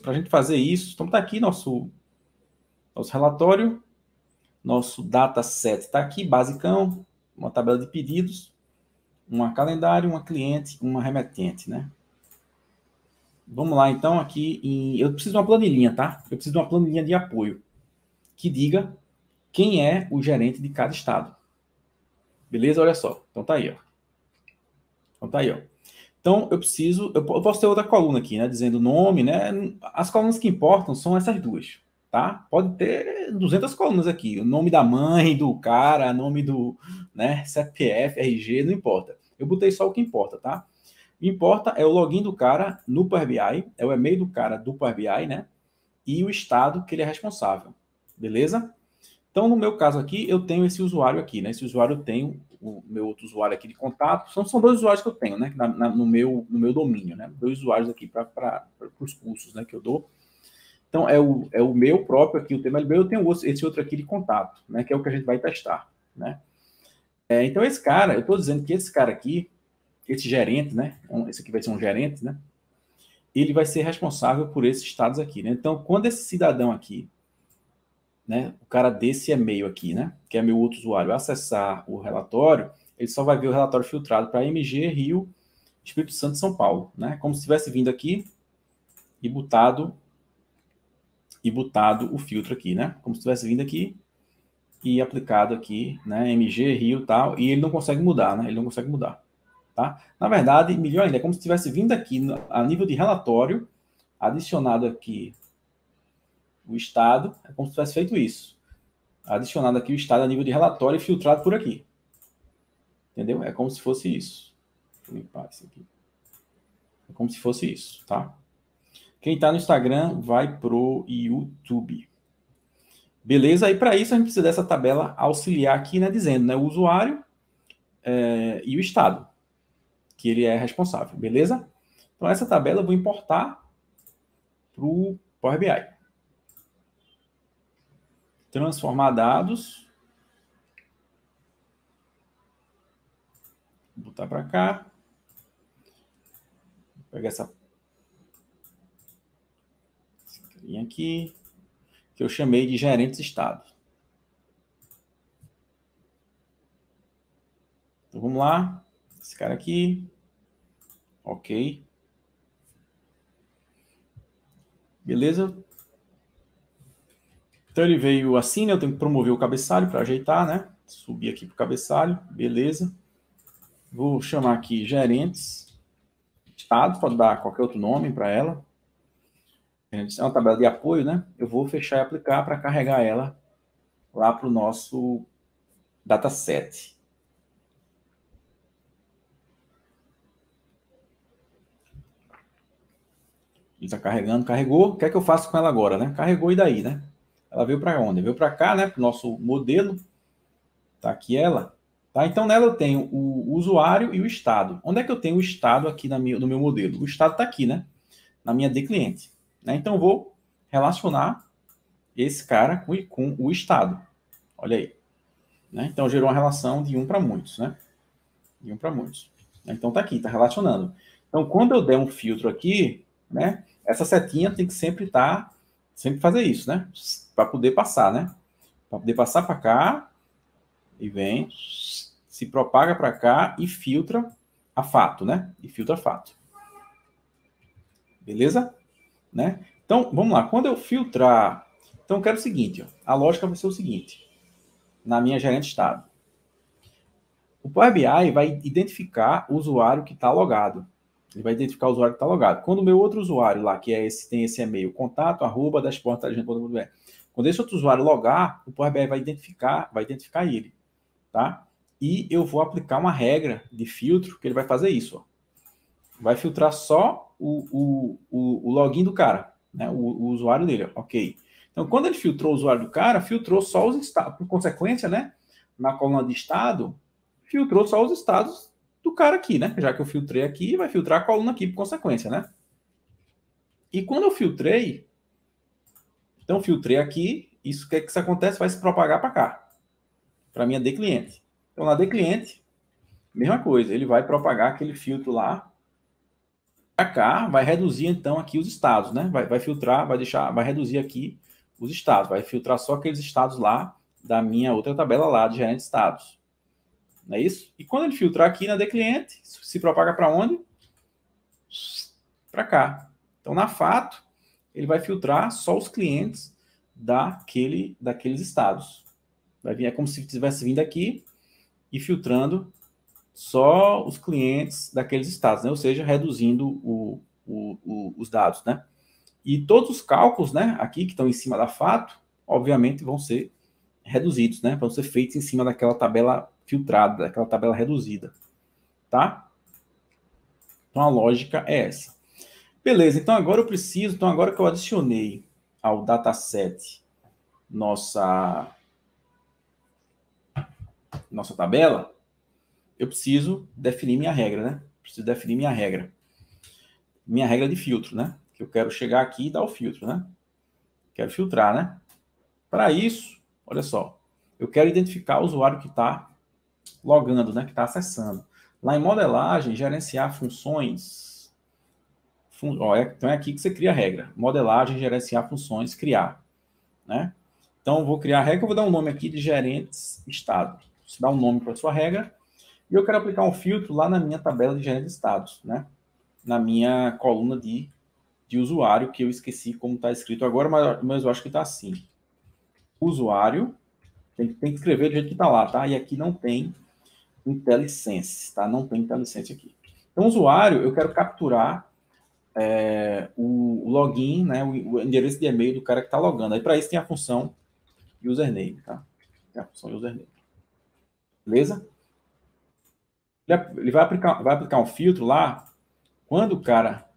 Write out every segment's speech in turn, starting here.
para a gente fazer isso, então está aqui nosso relatório, nosso dataset está aqui, basicão, uma tabela de pedidos, uma calendário, uma cliente, uma remetente, né? Vamos lá, então, aqui, eu preciso de uma planilhinha, tá? Eu preciso de uma planilhinha de apoio que diga quem é o gerente de cada estado. Beleza? Olha só. Então tá aí, ó. Então eu posso ter outra coluna aqui, né? Dizendo o nome, né? As colunas que importam são essas duas, tá? Pode ter 200 colunas aqui. O nome da mãe, do cara, nome do, né? CPF, RG, não importa. Eu botei só o que importa, tá? O que importa é o login do cara no Power BI, é o e-mail do cara do Power BI, né? E o estado que ele é responsável. Beleza? Então, no meu caso aqui, eu tenho esse usuário aqui, né? Esse usuário tem o meu outro usuário aqui de contato. São dois usuários que eu tenho, né? No meu domínio, né? Dois usuários aqui para os cursos, né? Que eu dou. Então, é o meu próprio aqui, o tema LB. Eu tenho esse outro aqui de contato, né? Que é o que a gente vai testar, né? Então, esse cara, eu estou dizendo que esse cara aqui, esse gerente, né? Esse aqui vai ser um gerente, né? Ele vai ser responsável por esses estados aqui, né? Então, quando esse cidadão aqui, né, o cara desse e-mail aqui, né, que é meu outro usuário, acessar o relatório, ele só vai ver o relatório filtrado para MG, Rio, Espírito Santo e São Paulo, né, como se tivesse vindo aqui e botado o filtro aqui, né, como se tivesse vindo aqui e aplicado aqui, né, MG, Rio e tal, e ele não consegue mudar, né, ele não consegue mudar, tá? Na verdade, melhor ainda, é como se tivesse vindo aqui a nível de relatório, adicionado aqui o estado, é como se tivesse feito isso. Adicionado aqui o estado a nível de relatório e filtrado por aqui. Entendeu? É como se fosse isso. Vou limpar isso aqui. É como se fosse isso, tá? Quem está no Instagram vai pro YouTube. Beleza? E para isso a gente precisa dessa tabela auxiliar aqui, né? Dizendo, né? O usuário e o estado que ele é responsável. Beleza? Então essa tabela eu vou importar para o Power BI. Transformar dados. Vou botar para cá. Vou pegar essa carinha aqui, que eu chamei de gerentes estado. Então vamos lá. Esse cara aqui. Ok. Beleza? Então ele veio assim, né? Eu tenho que promover o cabeçalho para ajeitar, né? Subir aqui para o cabeçalho. Beleza. Vou chamar aqui gerentes. Estado, pode dar qualquer outro nome para ela. É uma tabela de apoio, né? Eu vou fechar e aplicar para carregar ela lá para o nosso dataset. Está carregando, carregou. O que é que eu faço com ela agora, né? Carregou e daí, né? Ela veio para onde? Veio para cá, né? Para o nosso modelo. Tá aqui ela. Tá? Então, nela eu tenho o usuário e o estado. Onde é que eu tenho o estado aqui no meu modelo? O estado está aqui, né? Na minha de cliente. Né? Então, eu vou relacionar esse cara com o estado. Olha aí. Né? Então, gerou uma relação de 1 para muitos. Né? De 1 para muitos. Então, tá aqui, tá relacionando. Então, quando eu der um filtro aqui, né? Essa setinha tem que sempre sempre fazer isso, né? Para poder passar, né? Para poder passar para cá e vem, se propaga para cá e filtra a fato, né? E filtra fato. Beleza? Né? Então, vamos lá. Quando eu filtrar... Então, eu quero o seguinte. Ó, a lógica vai ser o seguinte. Na minha gerente estado. O Power BI vai identificar o usuário que está logado. Ele vai identificar o usuário que está logado. Quando o meu outro usuário lá, que é tem esse e-mail, contato@dashboard.inteligente.com.br, quando esse outro usuário logar, o Power BI vai identificar ele. Tá? E eu vou aplicar uma regra de filtro que ele vai fazer isso. Ó. Vai filtrar só o login do cara, né? O usuário dele. Ó. Ok. Então, quando ele filtrou o usuário do cara, filtrou só os estados. Por consequência, né? Na coluna de estado, filtrou só os estados do cara aqui, né? Já que eu filtrei aqui, vai filtrar a coluna aqui por consequência, né? E quando eu filtrei, então filtrei aqui, isso que isso acontece? Vai se propagar para cá, para minha de cliente. Então, na de cliente, mesma coisa, ele vai propagar aquele filtro lá Para cá, vai reduzir então aqui os estados, né? Vai filtrar, vai reduzir aqui os estados, vai filtrar só aqueles estados lá da minha outra tabela lá de gerente de estados. Não é isso? E quando ele filtrar aqui na de cliente, se propaga para onde? Para cá. Então, na fato, ele vai filtrar só os clientes daqueles estados. Vai vir, é como se tivesse vindo aqui e filtrando só os clientes daqueles estados, né? Ou seja, reduzindo os dados, né? E todos os cálculos, né, aqui que estão em cima da fato, obviamente vão ser reduzidos, né? Vão ser feitos em cima daquela tabela filtrada, daquela tabela reduzida, tá? Então a lógica é essa. Beleza, então agora eu preciso, então agora que eu adicionei ao dataset nossa tabela, eu preciso definir minha regra, né? Preciso definir minha regra de filtro, né? Que eu quero chegar aqui e dar o filtro, né? Quero filtrar, né? Para isso, olha só, eu quero identificar o usuário que está logando, né? Que está acessando. Lá em modelagem, gerenciar funções. Então é aqui que você cria a regra. Modelagem, gerenciar funções, criar, né? Então, eu vou criar a regra, eu vou dar um nome aqui de gerentes estado. Você dá um nome para a sua regra. E eu quero aplicar um filtro lá na minha tabela de gerentes de estados, né? Na minha coluna de usuário, que eu esqueci como está escrito agora, mas eu acho que está assim. Usuário, tem que escrever do jeito que está lá, tá? E aqui não tem IntelliSense, tá? Não tem IntelliSense aqui. Então, usuário, eu quero capturar o login, né? O endereço de e-mail do cara que está logando. Aí, para isso, tem a função username, tá? Tem a função username. Beleza? Ele vai aplicar um filtro lá quando o cara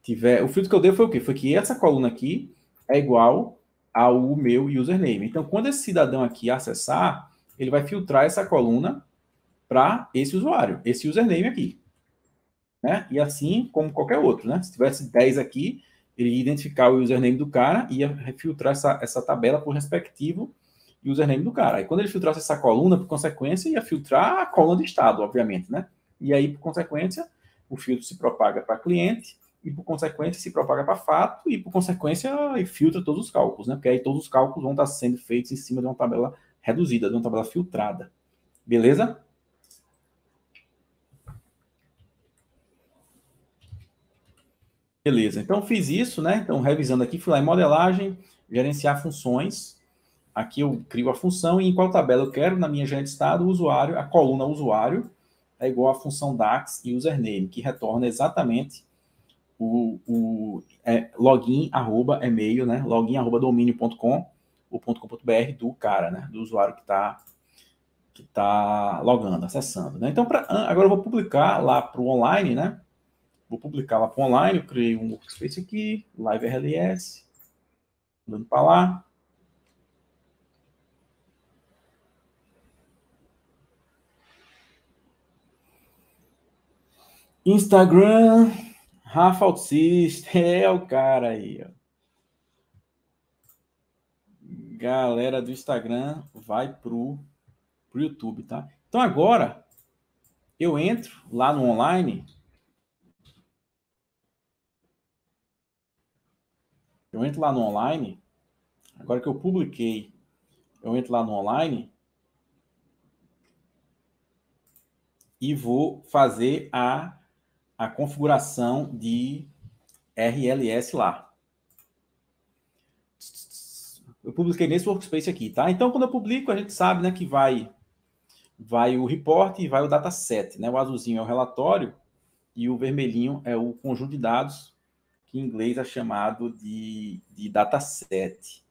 tiver. O filtro que eu dei foi o quê? Foi que essa coluna aqui é igual ao meu username. Então, quando esse cidadão aqui acessar, ele vai filtrar essa coluna para esse usuário, esse username aqui. Né? E assim como qualquer outro. Né? Se tivesse 10 aqui, ele ia identificar o username do cara e ia filtrar essa tabela por respectivo username do cara. Aí quando ele filtrasse essa coluna, por consequência, ia filtrar a coluna de estado, obviamente. Né? E aí, por consequência, o filtro se propaga para cliente e, por consequência, se propaga para fato e, por consequência, filtra todos os cálculos. Né? Porque aí todos os cálculos vão estar sendo feitos em cima de uma tabela reduzida, de uma tabela filtrada. Beleza? Beleza, então fiz isso, né? Então, revisando aqui, fui lá em modelagem, gerenciar funções. Aqui eu crio a função e em qual tabela eu quero, na minha gerente de estado, o usuário, a coluna usuário é igual à função DAX e username, que retorna exatamente login, arroba, e-mail, né? Login, arroba, domínio.com, ou .com.br do cara, né? Do usuário que tá logando, acessando, né? Então, agora eu vou publicar lá para o online, né? Vou publicar lá para online, eu criei um workspace aqui, Live RLS, dando para lá. Instagram, Rafa Altsista, é o cara aí, ó. Galera do Instagram vai pro YouTube, tá? Então agora eu entro lá no online, agora que eu publiquei, eu entro lá no online e vou fazer a configuração de RLS lá. Eu publiquei nesse workspace aqui, tá? Então, quando eu publico, a gente sabe, né, que vai o report e vai o dataset, né? O azulzinho é o relatório e o vermelhinho é o conjunto de dados, que em inglês é chamado de dataset.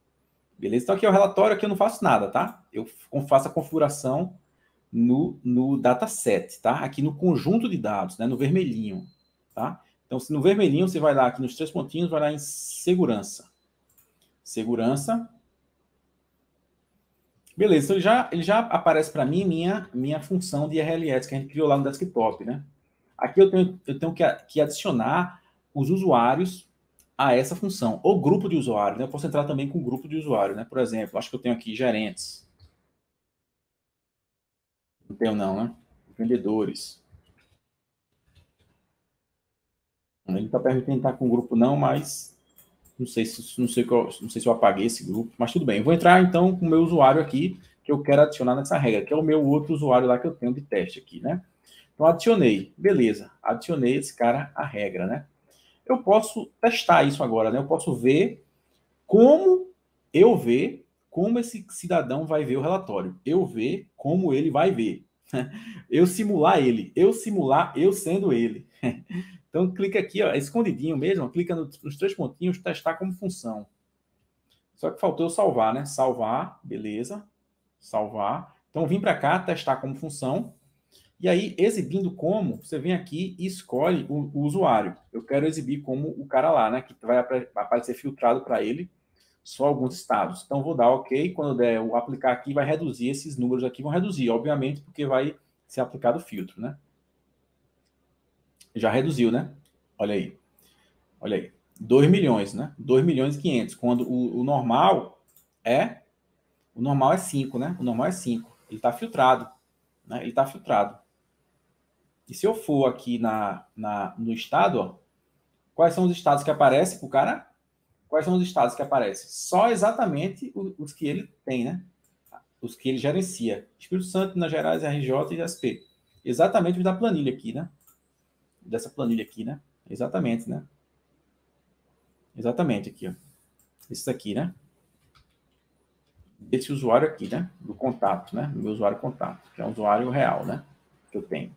Beleza? Então, aqui é o relatório, aqui eu não faço nada, tá? Eu faço a configuração no dataset, tá? Aqui no conjunto de dados, né? No vermelhinho, tá? Então, se no vermelhinho, você vai lá aqui nos 3 pontinhos, vai lá em segurança. Segurança. Beleza, então ele já aparece para mim minha função de RLS que a gente criou lá no desktop, né? Aqui eu tenho que adicionar os usuários a essa função, ou grupo de usuário, né? Eu posso entrar também com grupo de usuário, né? Por exemplo, acho que eu tenho aqui gerentes. Não tenho não, né? Vendedores. Ele não está permitindo estar com o grupo, não, mas não sei se eu apaguei esse grupo, mas tudo bem. Eu vou entrar então com o meu usuário aqui, que eu quero adicionar nessa regra, que é o meu outro usuário lá que eu tenho de teste aqui, né? Então, adicionei. Beleza. Adicionei esse cara à regra, né? Eu posso testar isso agora, né? Eu posso ver como como esse cidadão vai ver o relatório. Eu ver como ele vai ver. Eu simular ele. Eu simular eu sendo ele. Então, clica aqui, ó, escondidinho mesmo, clica nos três pontinhos, testar como função. Só que faltou eu salvar, né? Salvar, beleza. Salvar. Então, vim para cá, testar como função. E aí, exibindo como, você vem aqui e escolhe o usuário. Eu quero exibir como o cara lá, né? Que vai aparecer filtrado para ele só alguns estados. Então, vou dar OK. Quando der o aplicar aqui, vai reduzir esses números aqui, vão reduzir, obviamente, porque vai ser aplicado o filtro, né? Já reduziu, né? Olha aí. Olha aí. 2 milhões, né? 2 milhões e 500. Quando o normal é... O normal é 5, né? O normal é 5. Ele está filtrado, né? Ele está filtrado. E se eu for aqui no estado, ó, quais são os estados que aparecem para o cara? Quais são os estados que aparecem? Só exatamente os que ele tem, né? Os que ele gerencia. Espírito Santo, Minas Gerais, RJ e SP. Exatamente os da planilha aqui, né? Dessa planilha aqui, né? Exatamente, né? Exatamente aqui, ó. Esse aqui, né? Esse usuário aqui, né? Do contato, né? Do meu usuário contato, que é um usuário real, né? Que eu tenho.